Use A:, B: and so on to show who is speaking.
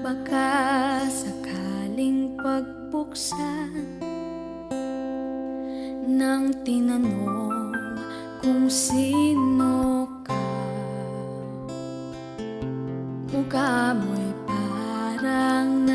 A: Baka sakaling pagbuksan nang tinanong kung sino ka, mukha mo'y parang